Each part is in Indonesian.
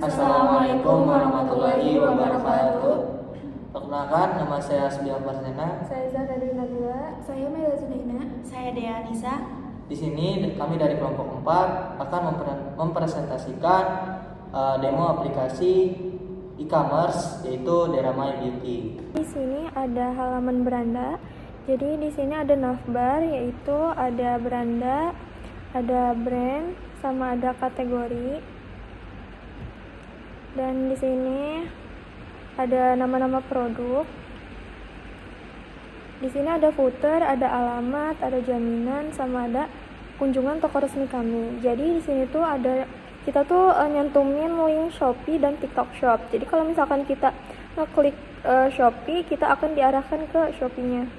Assalamualaikum warahmatullahi wabarakatuh. Perkenalkan, nama saya Asbiah Farzena. Saya Zahra Nabila. Saya Mela Zunaina. Saya Dea Nisa. Di sini kami dari kelompok 4 akan mempresentasikan demo aplikasi e-commerce yaitu Deramai Beauty. Di sini ada halaman beranda. Jadi di sini ada navbar, yaitu ada beranda, ada brand, sama ada kategori. Dan di sini ada nama-nama produk. Di sini ada footer, ada alamat, ada jaminan, sama ada kunjungan toko resmi kami. Jadi di sini tuh ada kita tuh nyantumin link Shopee dan TikTok Shop. Jadi kalau misalkan kita ngeklik Shopee, kita akan diarahkan ke Shopee-nya.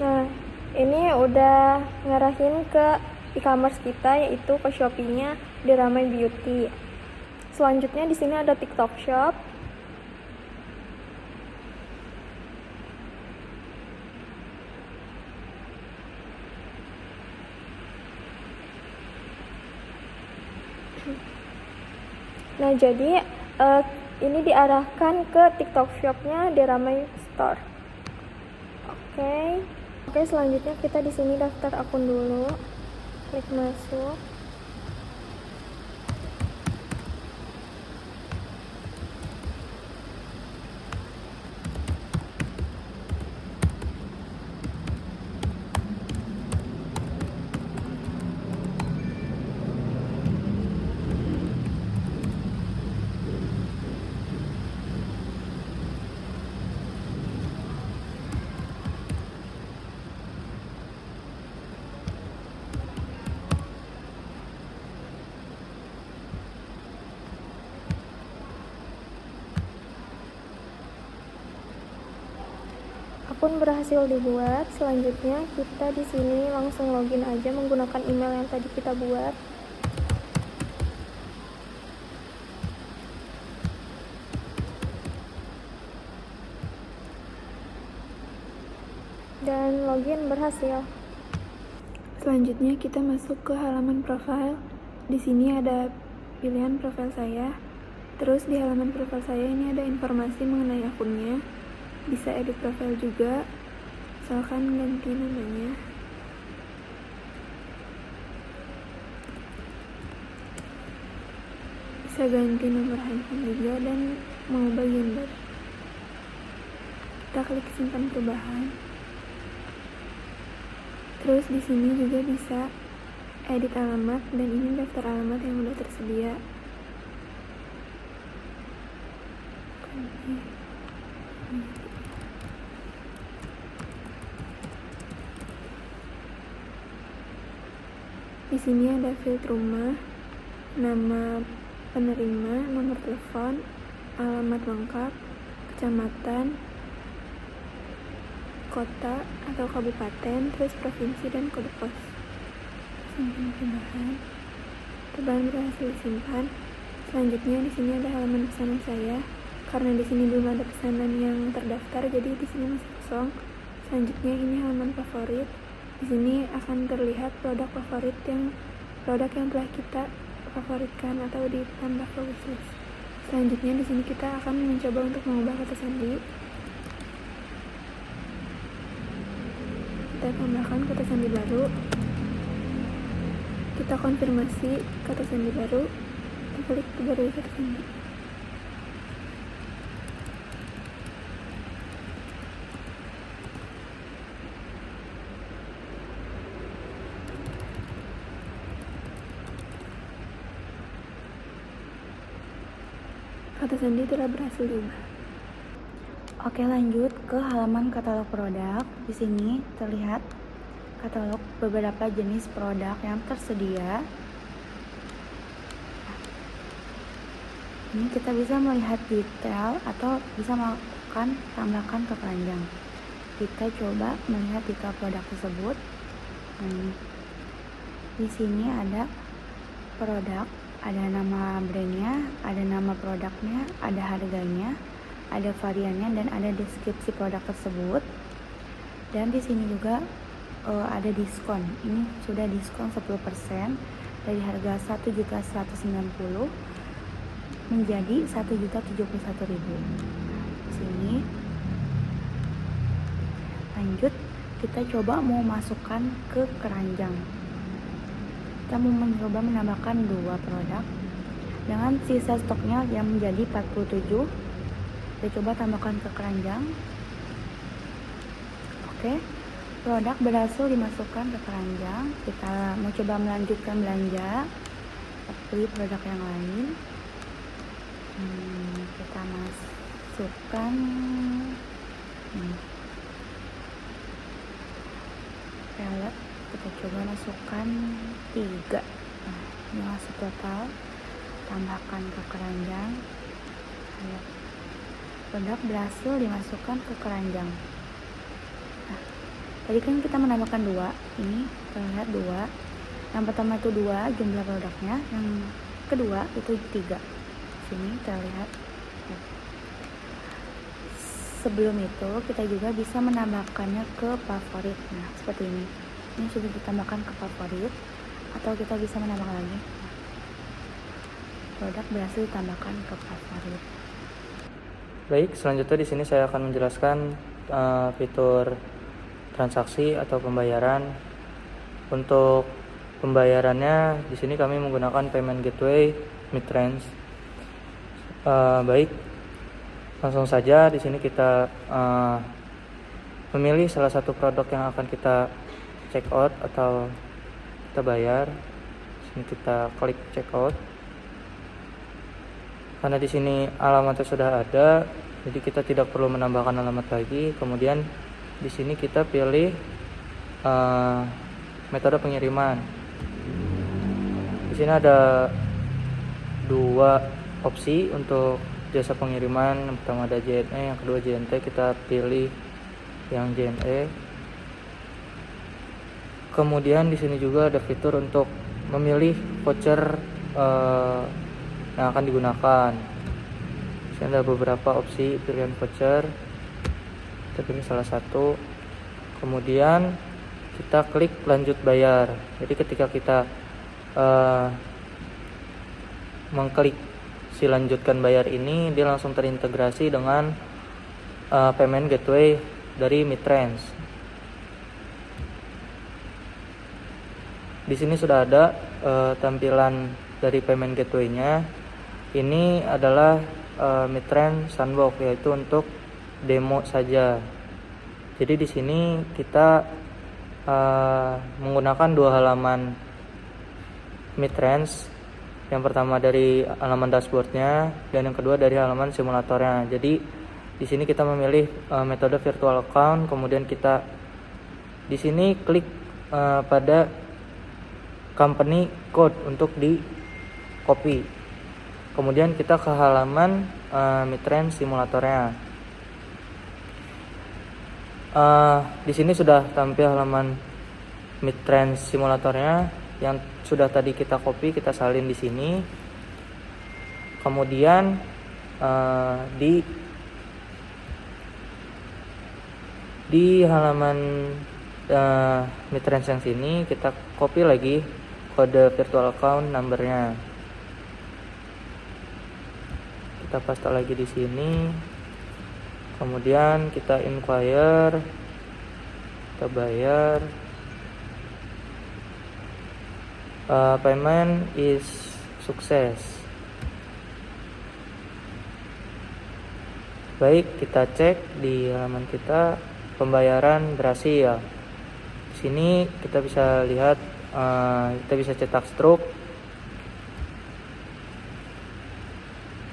Nah, ini udah ngarahin ke e-commerce kita, yaitu ke Shopee-nya Deramai Beauty. Selanjutnya di sini ada TikTok Shop. Nah, jadi ini diarahkan ke TikTok Shop-nya Deramai Store. Oke, selanjutnya kita di sini daftar akun dulu. Klik masuk. Akun berhasil dibuat. Selanjutnya kita di sini langsung login aja menggunakan email yang tadi kita buat. Dan login berhasil. Selanjutnya kita masuk ke halaman profil. Di sini ada pilihan profil saya. Terus di halaman profil saya ini ada informasi mengenai akunnya. Bisa edit profil juga, misalkan ganti namanya. Bisa ganti nomor handphone juga dan mengubah gender. Kita klik simpan perubahan. Terus di sini juga bisa edit alamat, dan ini daftar alamat yang sudah tersedia. Di sini ada field rumah, nama penerima, nomor telepon, alamat lengkap, kecamatan, kota atau kabupaten, terus provinsi dan kode pos. Simpan perubahan berhasil disimpan. Selanjutnya di sini ada halaman pesanan saya. Karena di sini belum ada pesanan yang terdaftar, jadi di sini masih kosong. Selanjutnya ini halaman favorit. Di sini akan terlihat produk yang telah kita favoritkan atau ditambah ke wishlist. Selanjutnya di sini kita akan mencoba untuk mengubah kata sandi. Kita tambahkan kata sandi baru. Kita konfirmasi kata sandi baru. Kita klik perbarui kata sandi. Kata sandi telah berhasil diubah. Oke, lanjut ke halaman katalog produk. Di sini terlihat katalog beberapa jenis produk yang tersedia. Ini kita bisa melihat detail atau bisa melakukan tambahkan ke keranjang. Kita coba melihat detail produk tersebut. Di sini ada produk, ada nama brandnya, ada nama produknya, ada harganya, ada variannya dan ada deskripsi produk tersebut. Dan di sini juga ada diskon. Ini sudah diskon 10% dari harga 1.190.000 menjadi 1.071.000. Sini lanjut, kita coba mau masukkan ke keranjang. Kita mau mencoba menambahkan 2 produk dengan sisa stoknya yang menjadi 47. Kita coba tambahkan ke keranjang. Oke, produk berhasil dimasukkan ke keranjang. Kita mau coba melanjutkan belanja, beli produk yang lain. Kita masukkan pelet. Kita coba masukkan 3. Nah, ini masuk total. Tambahkan ke keranjang. Lihat, produk berhasil dimasukkan ke keranjang. Nah, tadi kan kita menambahkan 2. Ini terlihat 2. Yang pertama itu 2 jumlah produknya, yang kedua itu 3. Sini terlihat. Sebelum itu kita juga bisa menambahkannya ke favorit. Nah, seperti ini. Ini sudah ditambahkan ke favorit, atau kita bisa menambahkan lagi. Produk berhasil ditambahkan ke favorit. Baik, selanjutnya di sini saya akan menjelaskan fitur transaksi atau pembayaran. Untuk pembayarannya di sini kami menggunakan payment gateway Midrange. Baik, langsung saja di sini kita memilih salah satu produk yang akan kita check out atau kita bayar. Di sini kita klik check out. Karena di sini alamatnya sudah ada, jadi kita tidak perlu menambahkan alamat lagi. Kemudian di sini kita pilih metode pengiriman. Di sini ada 2 opsi untuk jasa pengiriman. Yang pertama ada JNE, yang kedua JNT. Kita pilih yang JNE. Kemudian di sini juga ada fitur untuk memilih voucher yang akan digunakan. Di sini ada beberapa opsi pilihan voucher. Kita pilih salah satu. Kemudian kita klik lanjut bayar. Jadi ketika kita mengklik si lanjutkan bayar ini, dia langsung terintegrasi dengan payment gateway dari Midrange. Di sini sudah ada tampilan dari payment gateway-nya. Ini adalah Midrange Sandbox, yaitu untuk demo saja. Jadi di sini kita menggunakan 2 halaman Midrange. Yang pertama dari halaman dashboardnya dan yang kedua dari halaman simulatornya. Jadi di sini kita memilih metode virtual account, kemudian kita di sini klik pada company code untuk di copy. Kemudian kita ke halaman Midrange simulatornya. Di sini sudah tampil halaman Midrange simulatornya yang sudah tadi kita copy, kita salin di sini. Kemudian di halaman Midrange yang sini kita copy lagi kode virtual account numbernya. Kita paste lagi di sini. Kemudian kita inquire, kita bayar. Payment is success. Baik, kita cek di halaman kita, pembayaran berhasil. Di sini kita bisa lihat, kita bisa cetak struk.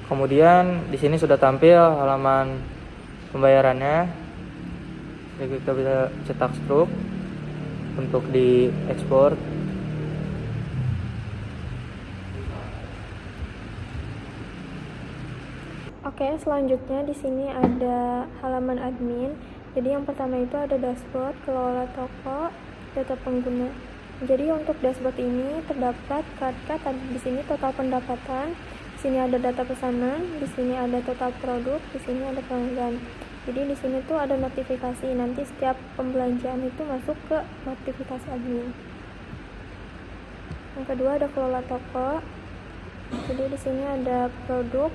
Kemudian di sini sudah tampil halaman pembayarannya. Jadi kita bisa cetak struk untuk diekspor. Oke, selanjutnya di sini ada halaman admin. Jadi yang pertama itu ada dashboard, kelola toko, data pengguna. Jadi untuk dashboard ini terdapat di sini total pendapatan, sini ada data pesanan, di sini ada total produk, di sini ada pelanggan. Jadi di sini tuh ada notifikasi, nanti setiap pembelanjaan itu masuk ke notifikasi admin. Yang kedua ada kelola toko. Jadi di sini ada produk.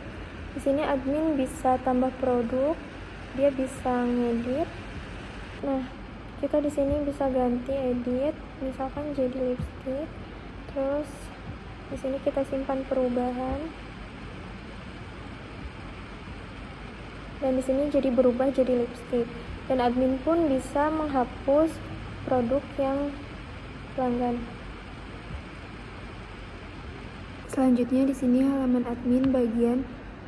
Di sini admin bisa tambah produk, dia bisa ngedit. Nah, kita di sini bisa ganti edit, misalkan jadi lipstick. Terus di sini kita simpan perubahan. Dan di sini jadi berubah jadi lipstick. Dan admin pun bisa menghapus produk yang pelanggan. Selanjutnya di sini halaman admin bagian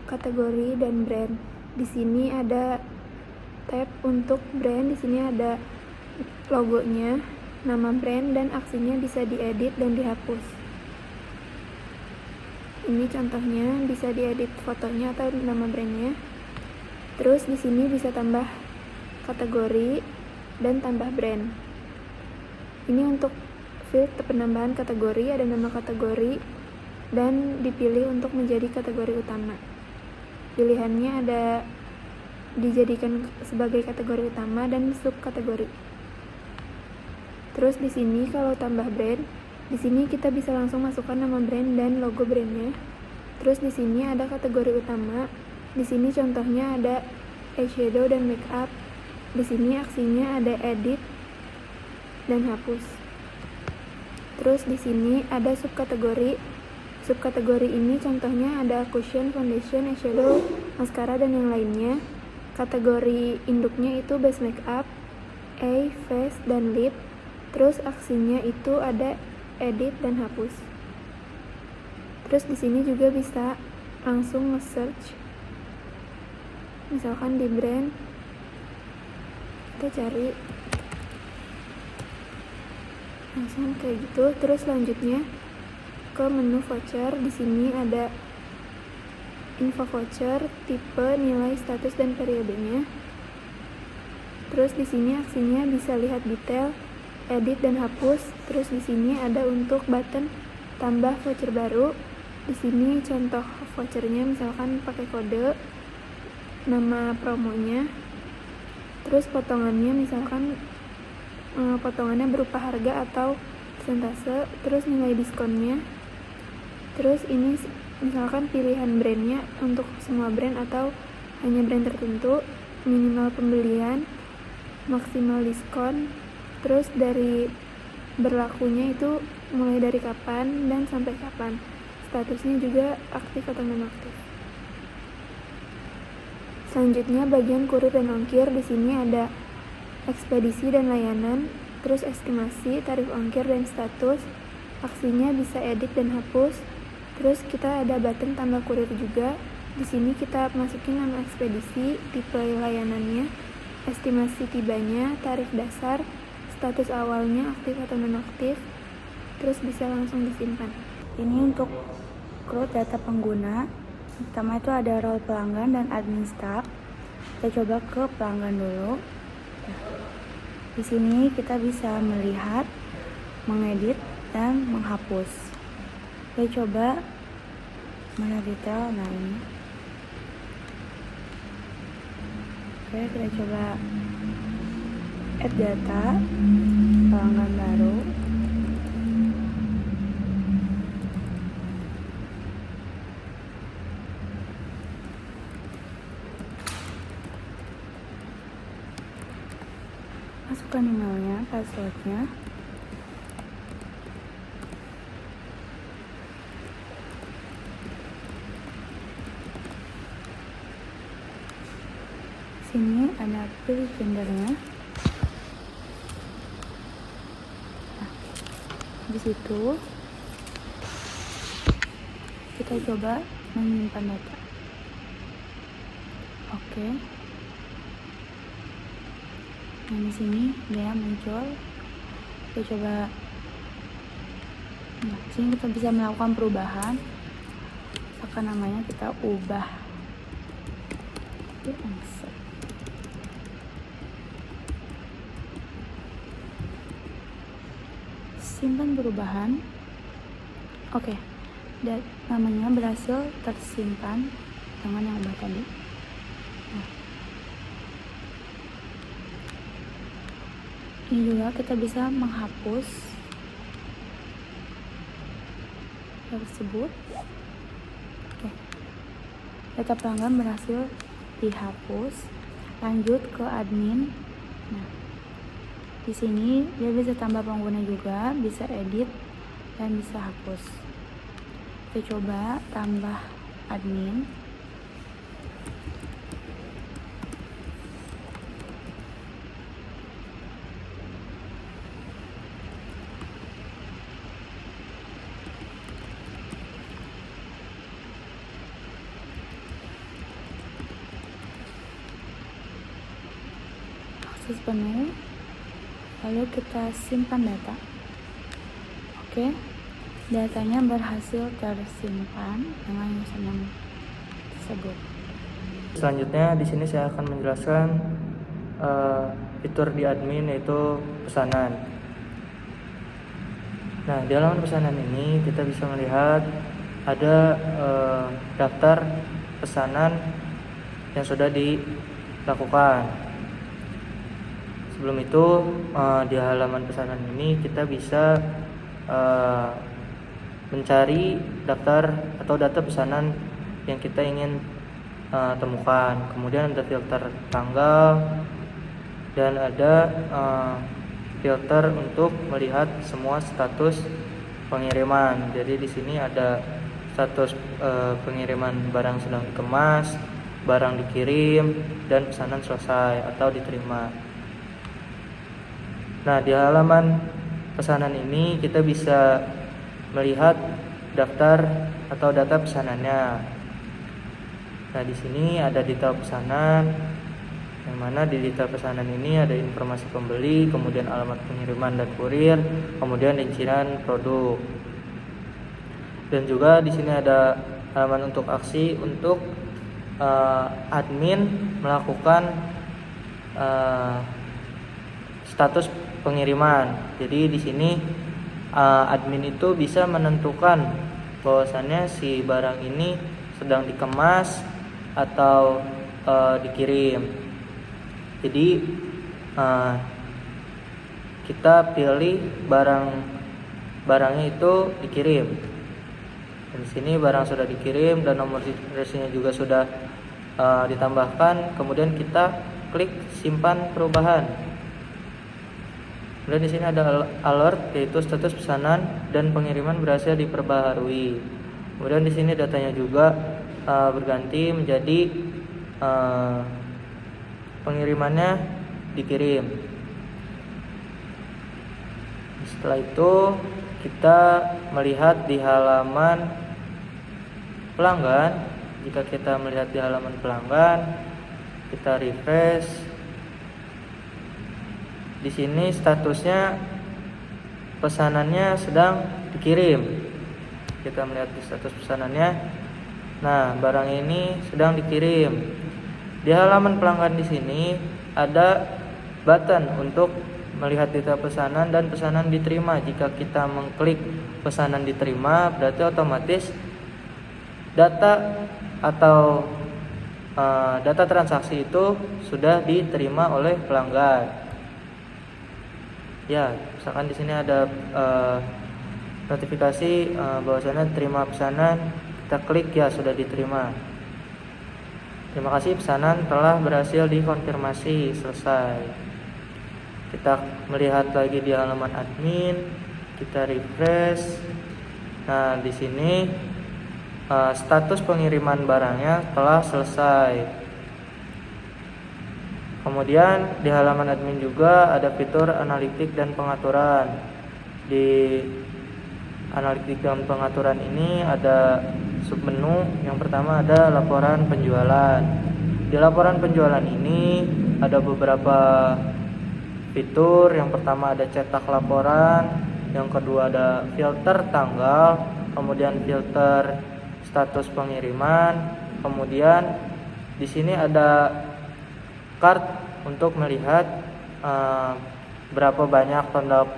kategori dan brand. Di sini ada tab untuk brand, di sini ada logonya, nama brand, dan aksinya bisa diedit dan dihapus. Ini contohnya, bisa diedit fotonya atau nama brandnya. Terus di sini bisa tambah kategori dan tambah brand. Ini untuk field penambahan kategori, ada nama kategori dan dipilih untuk menjadi kategori utama. Pilihannya ada dijadikan sebagai kategori utama dan subkategori. Terus di sini kalau tambah brand, di sini kita bisa langsung masukkan nama brand dan logo brandnya. Terus di sini ada kategori utama. Di sini contohnya ada eyeshadow dan makeup. Di sini aksinya ada edit dan hapus. Terus di sini ada subkategori. Subkategori ini contohnya ada cushion, foundation, eyeshadow, mascara dan yang lainnya. Kategori induknya itu base makeup, eye, face dan lip. Terus aksinya itu ada edit dan hapus. Terus di sini juga bisa langsung nge-search. Misalkan di brand, kita cari langsung kayak gitu. Terus selanjutnya ke menu voucher. Di sini ada info voucher, tipe, nilai, status dan periodenya. Terus di sini aksinya bisa lihat detail, edit dan hapus. Terus di sini ada untuk button tambah voucher baru. Di sini contoh vouchernya, misalkan pakai kode, nama promonya, terus potongannya misalkan potongannya berupa harga atau persentase, terus nilai diskonnya, terus ini misalkan pilihan brandnya untuk semua brand atau hanya brand tertentu, minimal pembelian, maksimal diskon, terus dari berlakunya itu mulai dari kapan dan sampai kapan, statusnya juga aktif atau nonaktif. Selanjutnya bagian kurir dan ongkir. Di sini ada ekspedisi dan layanan, terus estimasi, tarif ongkir dan status. Aksinya bisa edit dan hapus. Terus kita ada button tambah kurir juga. Di sini kita masukin nama ekspedisi, tipe layanannya, estimasi tibanya, tarif dasar, status awalnya aktif atau nonaktif. Terus bisa langsung disimpan. Ini untuk create data pengguna. Pertama itu ada role pelanggan dan admin staff. Kita coba ke pelanggan dulu. Di sini kita bisa melihat, mengedit dan menghapus. Kita coba mana detail. Nah ini. Oke, kita coba add data pelanggan baru. Masukkan emailnya, passwordnya. Sini ada pilih gendernya. Nah, di situ kita coba menyimpan data. Oke. Nah, di sini dia muncul. Kita coba. Nah, di sini kita bisa melakukan perubahan. Misalkan namanya kita ubah. Simpan perubahan. Oke. dan namanya berhasil tersimpan dengan yang ubah tadi. Nah, ini juga kita bisa menghapus tersebut. Oke. Data pelanggan berhasil dihapus. Lanjut ke admin. Nah, di sini dia bisa tambah pengguna juga, bisa edit dan bisa hapus. Kita coba tambah admin. Akses penuh, lalu kita simpan data. Oke, datanya berhasil tersimpan dengan username tersebut. Selanjutnya di sini saya akan menjelaskan fitur di admin, yaitu pesanan. Nah, di halaman pesanan ini kita bisa melihat ada daftar pesanan yang sudah dilakukan. Sebelum itu di halaman pesanan ini kita bisa mencari daftar atau data pesanan yang kita ingin temukan. Kemudian ada filter tanggal dan ada filter untuk melihat semua status pengiriman. Jadi di sini ada status pengiriman barang sedang dikemas, barang dikirim, dan pesanan selesai atau diterima. Nah, di halaman pesanan ini kita bisa melihat daftar atau data pesanannya. Nah, di sini ada detail pesanan, yang mana di detail pesanan ini ada informasi pembeli, kemudian alamat pengiriman dan kurir, kemudian rincian produk. Dan juga di sini ada halaman untuk aksi untuk admin melakukan status pengiriman. Jadi di sini admin itu bisa menentukan bahwasannya si barang ini sedang dikemas atau dikirim. Jadi kita pilih barangnya itu dikirim. Dan di sini barang sudah dikirim dan nomor registrasinya juga sudah ditambahkan. Kemudian kita klik simpan perubahan. Kemudian di sini ada alert, yaitu status pesanan dan pengiriman berhasil diperbaharui. Kemudian di sini datanya juga berganti menjadi pengirimannya dikirim. Setelah itu kita melihat di halaman pelanggan. Jika kita melihat di halaman pelanggan, kita refresh. Di sini statusnya pesanannya sedang dikirim. Kita melihat di status pesanannya. Nah, barang ini sedang dikirim. Di halaman pelanggan di sini ada button untuk melihat data pesanan dan pesanan diterima. Jika kita mengklik pesanan diterima, berarti otomatis data atau data transaksi itu sudah diterima oleh pelanggan. Ya, misalkan di sini ada notifikasi bahwasanya terima pesanan, kita klik ya sudah diterima. Terima kasih, pesanan telah berhasil dikonfirmasi, selesai. Kita melihat lagi di halaman admin, kita refresh. Nah, di sini status pengiriman barangnya telah selesai. Kemudian di halaman admin juga ada fitur analitik dan pengaturan. Di analitik dan pengaturan ini ada submenu. Yang pertama ada laporan penjualan. Di laporan penjualan ini ada beberapa fitur. Yang pertama ada cetak laporan, yang kedua ada filter tanggal, kemudian filter status pengiriman, kemudian di sini ada card untuk melihat berapa banyak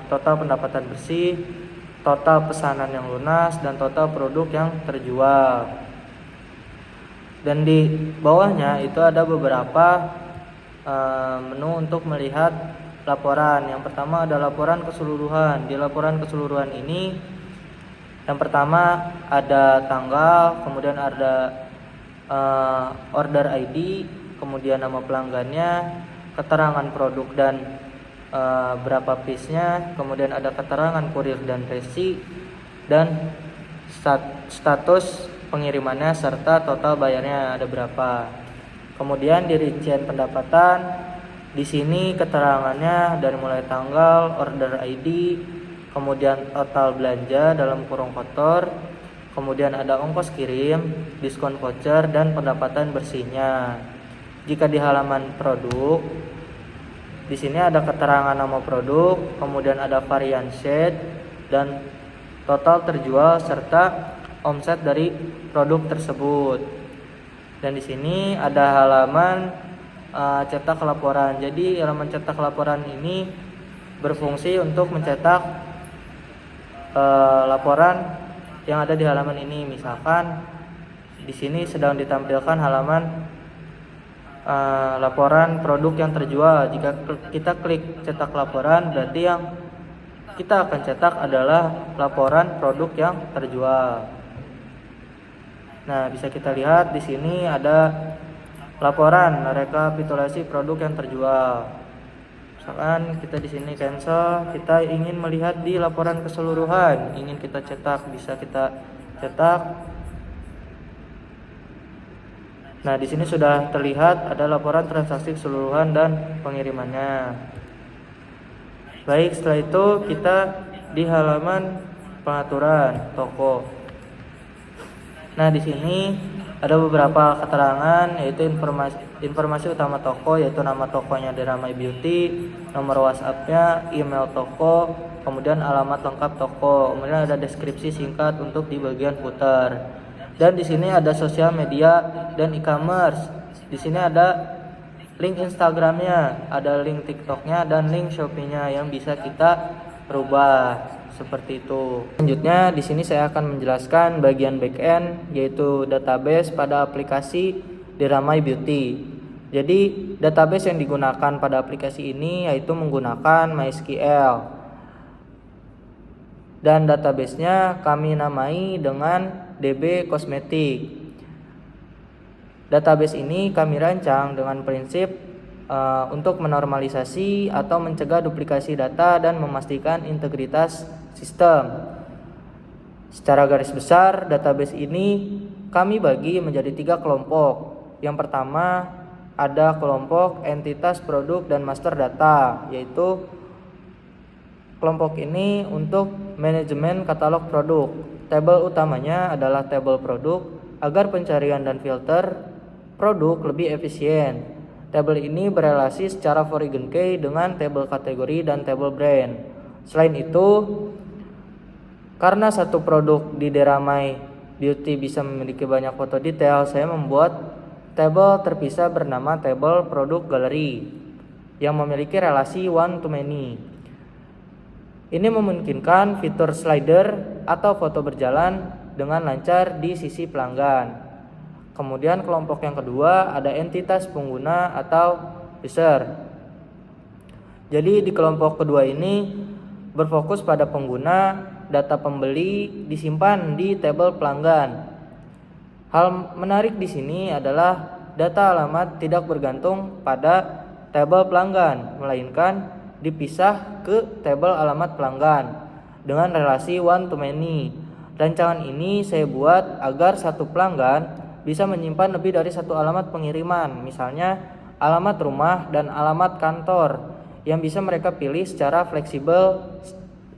total pendapatan bersih, total pesanan yang lunas, dan total produk yang terjual. Dan di bawahnya itu ada beberapa menu untuk melihat laporan. Yang pertama ada laporan keseluruhan. Di laporan keseluruhan ini yang pertama ada tanggal, kemudian ada order ID, kemudian nama pelanggannya, keterangan produk dan berapa piece-nya, kemudian ada keterangan kurir dan resi, dan status pengirimannya serta total bayarnya ada berapa. Kemudian di rincian pendapatan, di sini keterangannya dari mulai tanggal, order ID, kemudian total belanja dalam kurung kotor, kemudian ada ongkos kirim, diskon voucher, dan pendapatan bersihnya. Jika di halaman produk, di sini ada keterangan nama produk, kemudian ada varian shade dan total terjual serta omset dari produk tersebut. Dan di sini ada halaman cetak laporan. Jadi halaman cetak laporan ini berfungsi untuk mencetak laporan yang ada di halaman ini. Misalkan di sini sedang ditampilkan halaman laporan produk yang terjual. Jika kita klik cetak laporan, berarti yang kita akan cetak adalah laporan produk yang terjual. Nah, bisa kita lihat di sini ada laporan rekapitulasi produk yang terjual. Misalkan kita di sini cancel, kita ingin melihat di laporan keseluruhan, ingin kita cetak, bisa kita cetak. Nah, di sini sudah terlihat ada laporan transaksi keseluruhan dan pengirimannya. Baik, setelah itu kita di halaman pengaturan toko. Nah, di sini ada beberapa keterangan, yaitu informasi utama toko, yaitu nama tokonya Deramai Beauty, nomor WhatsApp-nya, email toko, kemudian alamat lengkap toko, kemudian ada deskripsi singkat untuk di bagian footer. Dan di sini ada sosial media dan e-commerce. Di sini ada link Instagramnya, ada link TikToknya, dan link Shopee-nya yang bisa kita rubah. Seperti itu. Selanjutnya di sini saya akan menjelaskan bagian backend, yaitu database pada aplikasi Deramai Beauty. Jadi database yang digunakan pada aplikasi ini yaitu menggunakan MySQL. Dan databasenya kami namai dengan DB Kosmetik. Database ini kami rancang dengan prinsip untuk menormalisasi atau mencegah duplikasi data dan memastikan integritas sistem. Secara garis besar, database ini kami bagi menjadi 3 kelompok. Yang pertama ada kelompok entitas produk dan master data, yaitu kelompok ini untuk manajemen katalog produk. Tabel utamanya adalah tabel produk agar pencarian dan filter produk lebih efisien. Tabel ini berelasi secara foreign key dengan tabel kategori dan tabel brand. Selain itu, karena satu produk di Deramai Beauty bisa memiliki banyak foto detail, saya membuat tabel terpisah bernama tabel produk gallery yang memiliki relasi one to many. Ini memungkinkan fitur slider atau foto berjalan dengan lancar di sisi pelanggan. Kemudian kelompok yang kedua ada entitas pengguna atau user. Jadi di kelompok kedua ini berfokus pada pengguna, data pembeli disimpan di tabel pelanggan. Hal menarik di sini adalah data alamat tidak bergantung pada tabel pelanggan, melainkan dipisah ke tabel alamat pelanggan dengan relasi one to many. Rancangan ini saya buat agar satu pelanggan bisa menyimpan lebih dari satu alamat pengiriman, misalnya alamat rumah dan alamat kantor, yang bisa mereka pilih secara fleksibel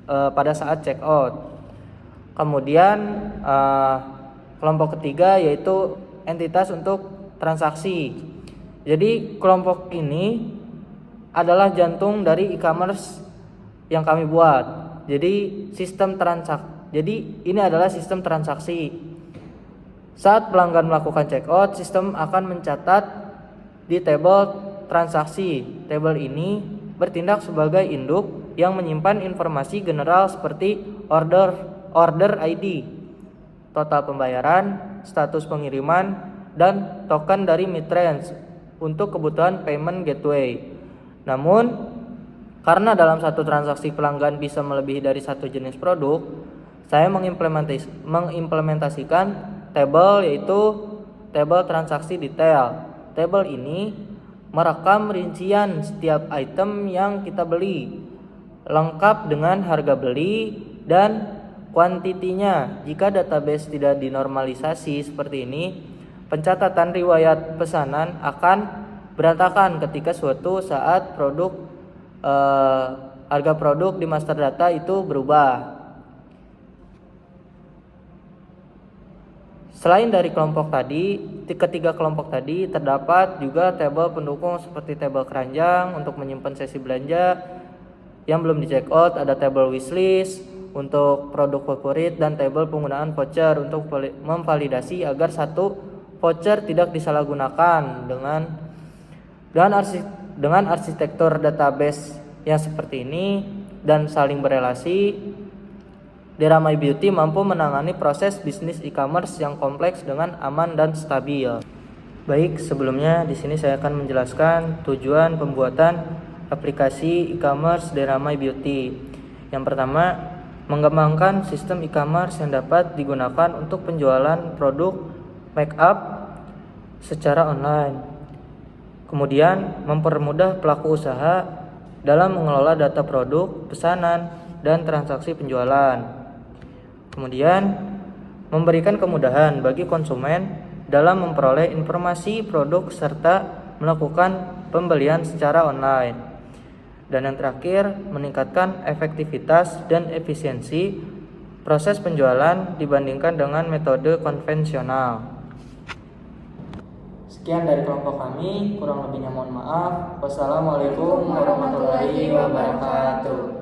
pada saat check out. Kemudian kelompok ketiga yaitu entitas untuk transaksi. Jadi kelompok ini adalah jantung dari e-commerce yang kami buat. Jadi ini adalah sistem transaksi. Saat pelanggan melakukan check out, sistem akan mencatat di tabel transaksi. Tabel ini bertindak sebagai induk yang menyimpan informasi general seperti order ID, total pembayaran, status pengiriman, dan token dari midrange untuk kebutuhan payment gateway. Namun, karena dalam satu transaksi pelanggan bisa melebihi dari satu jenis produk, saya mengimplementasikan tabel, yaitu tabel transaksi detail. Tabel ini merekam rincian setiap item yang kita beli, lengkap dengan harga beli dan kuantitinya. Jika database tidak dinormalisasi seperti ini, pencatatan riwayat pesanan akan berantakan ketika suatu saat harga produk di master data itu berubah. Selain dari ketiga kelompok tadi, terdapat juga tabel pendukung seperti tabel keranjang untuk menyimpan sesi belanja yang belum di check out, ada tabel wishlist untuk produk favorit, dan tabel penggunaan voucher untuk memvalidasi agar satu voucher tidak disalahgunakan. Dengan arsitektur database yang seperti ini dan saling berelasi, Deramai Beauty mampu menangani proses bisnis e-commerce yang kompleks dengan aman dan stabil. Baik, sebelumnya di sini saya akan menjelaskan tujuan pembuatan aplikasi e-commerce Deramai Beauty. Yang pertama, mengembangkan sistem e-commerce yang dapat digunakan untuk penjualan produk make up secara online. Kemudian, mempermudah pelaku usaha dalam mengelola data produk, pesanan, dan transaksi penjualan. Kemudian, memberikan kemudahan bagi konsumen dalam memperoleh informasi produk serta melakukan pembelian secara online. Dan yang terakhir, meningkatkan efektivitas dan efisiensi proses penjualan dibandingkan dengan metode konvensional. Sekian dari kelompok kami, kurang lebihnya mohon maaf. Wassalamualaikum warahmatullahi wabarakatuh.